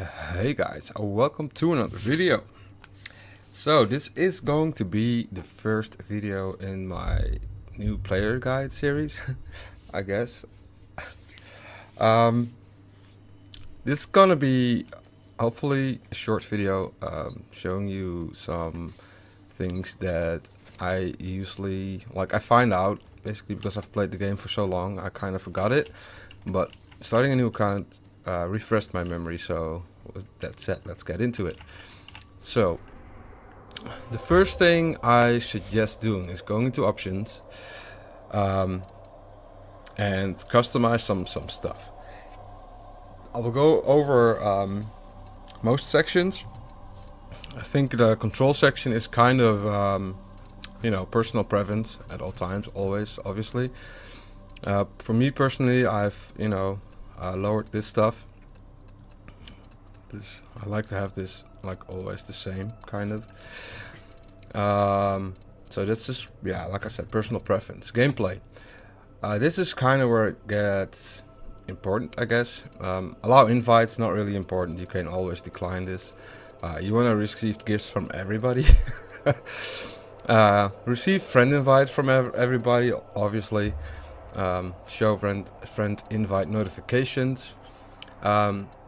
Hey guys, welcome to another video. So this is going to be the first video in my new player guide series, I guess. Um, this is gonna be hopefully a short video showing you some things that I usually I find out basically because I've played the game for so long. I kind of forgot it, but starting a new account refreshed my memory. So with that said, let's get into it. So the first thing I suggest doing is going into options and customize some stuff. I will go over most sections. I think the control section is kind of personal preference at all times, always, obviously. For me personally, I've lowered this stuff. I like to have this like always the same kind of. So that's just, yeah, like I said, personal preference. Gameplay. This is kind of where it gets important, I guess. Allow invites, not really important. You can always decline this. You want to receive gifts from everybody. Receive friend invites from everybody, obviously. Show friend invite notifications.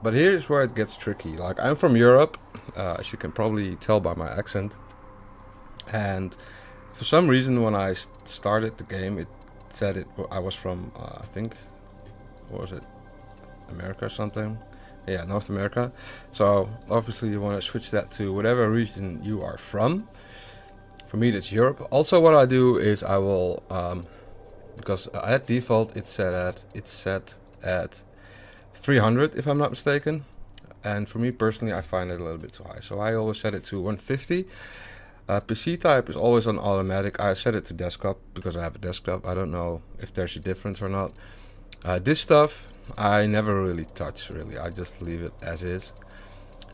But here's where it gets tricky. Like, I'm from Europe, as you can probably tell by my accent. And for some reason, when I started the game, it said I was from, I think, what was it, America or something? Yeah, North America. So obviously you want to switch that to whatever region you are from. For me, that's Europe. Also, what I do is I will, because at default it's set at 300 if I'm not mistaken, and for me personally I find it a little bit too high, so I always set it to 150. PC type is always on automatic. I set it to desktop because I have a desktop. I don't know if there's a difference or not. This stuff I never really touch, really. I just leave it as is.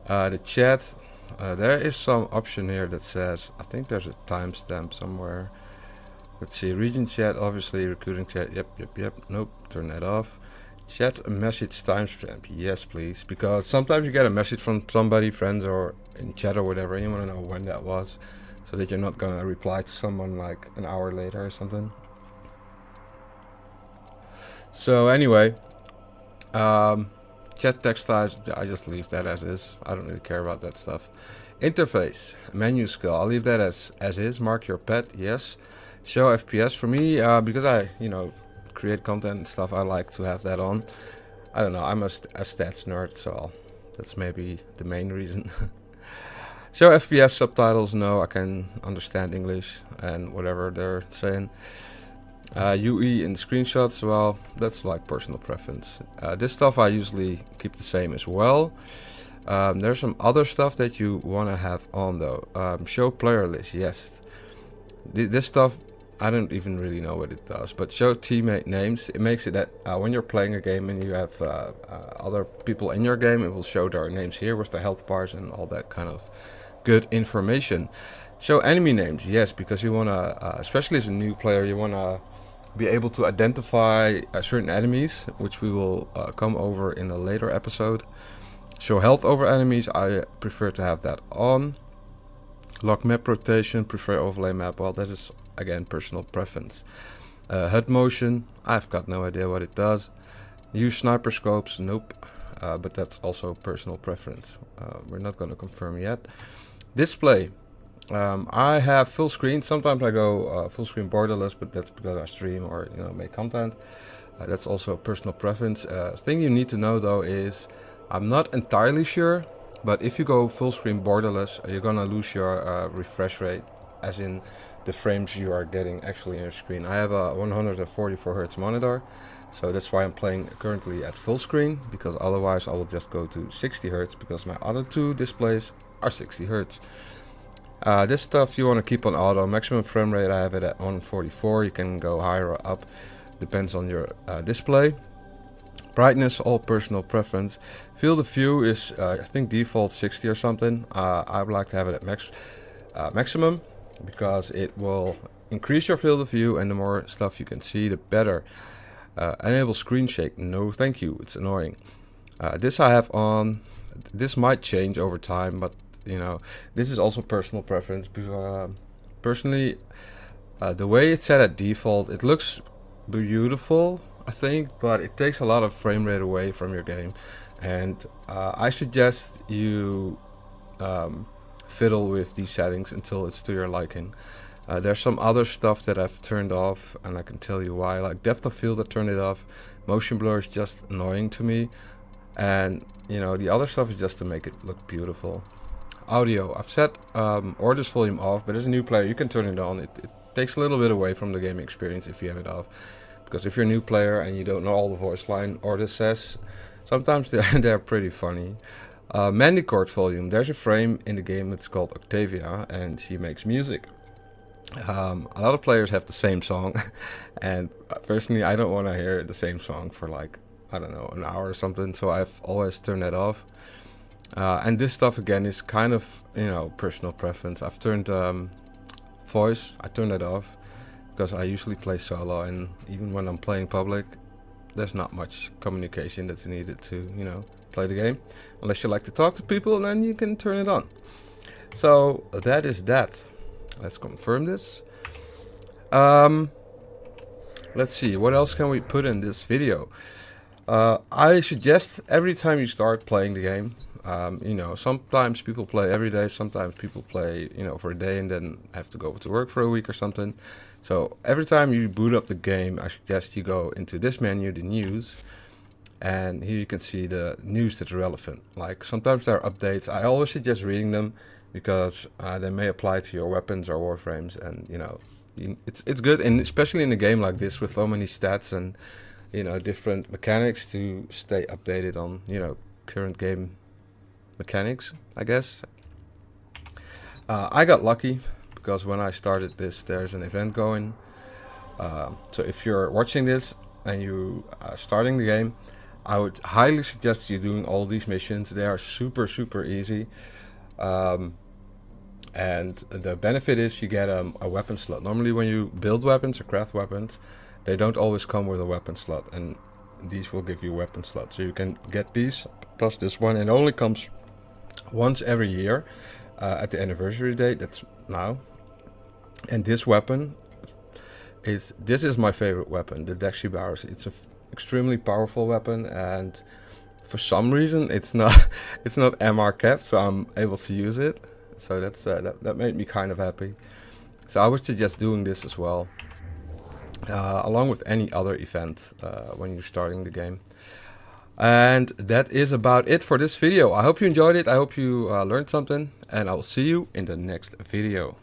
The chat, there is some option here that says, I think there's a timestamp somewhere. Let's see, region chat, obviously, recruiting chat, yep, nope, turn that off. Chat message timestamp, yes please, because sometimes you get a message from somebody, friends or in chat or whatever, and you want to know when that was, so that you're not gonna reply to someone like an hour later or something. So anyway, chat text size, I just leave that as is. I don't really care about that stuff. Interface, menu skill, I'll leave that as is. Mark your pet, yes. Show FPS, for me, because I create content and stuff, I like to have that on. I don't know, I'm a stats nerd, so that's maybe the main reason. Show FPS subtitles, no, I can understand English and whatever they're saying. UE and screenshots, well, that's like personal preference. This stuff I usually keep the same as well. There's some other stuff that you want to have on though. Show player list, yes. This stuff, I don't even really know what it does, but show teammate names. It makes it that when you're playing a game and you have other people in your game, it will show their names here with the health bars and all that kind of good information. Show enemy names, yes, because you want to, especially as a new player, you want to be able to identify certain enemies, which we will come over in a later episode. Show health over enemies, I prefer to have that on. Lock map rotation, prefer overlay map, well, that is again personal preference. HUD motion, I've got no idea what it does. Use sniper scopes, nope, but that's also personal preference. We're not going to confirm yet. Display, I have full screen. Sometimes I go full screen borderless, but that's because I stream or make content. That's also personal preference. Thing you need to know though is, I'm not entirely sure, but if you go full screen borderless, you're gonna lose your refresh rate, as in the frames you are getting actually on your screen. I have a 144 Hz monitor, so that's why I'm playing currently at full screen, because otherwise I will just go to 60 Hz because my other two displays are 60 Hz. This stuff you want to keep on auto. Maximum frame rate, I have it at 144. You can go higher or up, depends on your display. Brightness, all personal preference. Field of view is I think default 60 or something. I would like to have it at maximum, because it will increase your field of view, and the more stuff you can see, the better. Enable screen shake, no thank you, it's annoying. This I have on. this might change over time, but you know, this is also personal preference. Personally, the way it's set at default, it looks beautiful, I think, but it takes a lot of frame rate away from your game, and I suggest you fiddle with these settings until it's to your liking. There's some other stuff that I've turned off, and I can tell you why. Like depth of field, I turned it off. Motion blur is just annoying to me, and you know, the other stuff is just to make it look beautiful. Audio, I've set Orders volume off, but as a new player you can turn it on. It takes a little bit away from the gaming experience if you have it off, because if you're a new player and you don't know all the voice line Orders says, sometimes they're pretty funny. Mandicord volume, there's a frame in the game that's called Octavia, and she makes music. A lot of players have the same song, and personally I don't want to hear the same song for like, I don't know, an hour or something, so I've always turned that off. And this stuff again is kind of, you know, personal preference. I've turned voice, I turned that off because I usually play solo, and even when I'm playing public there's not much communication that's needed to, you know, play the game. Unless you like to talk to people, then you can turn it on. So that is that. Let's confirm this. Let's see, what else can we put in this video? I suggest every time you start playing the game, you know, sometimes people play every day, sometimes people play, you know, for a day and then have to go to work for a week or something. So every time you boot up the game, I suggest you go into this menu, the news, and here you can see the news that's relevant. Like sometimes there are updates. I always suggest reading them because they may apply to your weapons or warframes, and you know, it's good, and especially in a game like this with so many stats and, you know, different mechanics, to stay updated on, you know, current game mechanics, I guess. I got lucky because when I started this, there's an event going. So if you're watching this and you are starting the game, I would highly suggest you doing all these missions. They are super easy. And the benefit is you get a weapon slot. Normally when you build weapons or craft weapons, they don't always come with a weapon slot, and these will give you weapon slots. So you can get these plus this one, and it only comes once every year at the anniversary date, that's now. And this weapon this is my favorite weapon, the Dexibarus. It's an extremely powerful weapon, and for some reason it's not MR capped, so I'm able to use it. So that's that made me kind of happy. So I would suggest doing this as well, along with any other event when you're starting the game. And that is about it for this video. I hope you enjoyed it. I hope you learned something, and I will see you in the next video.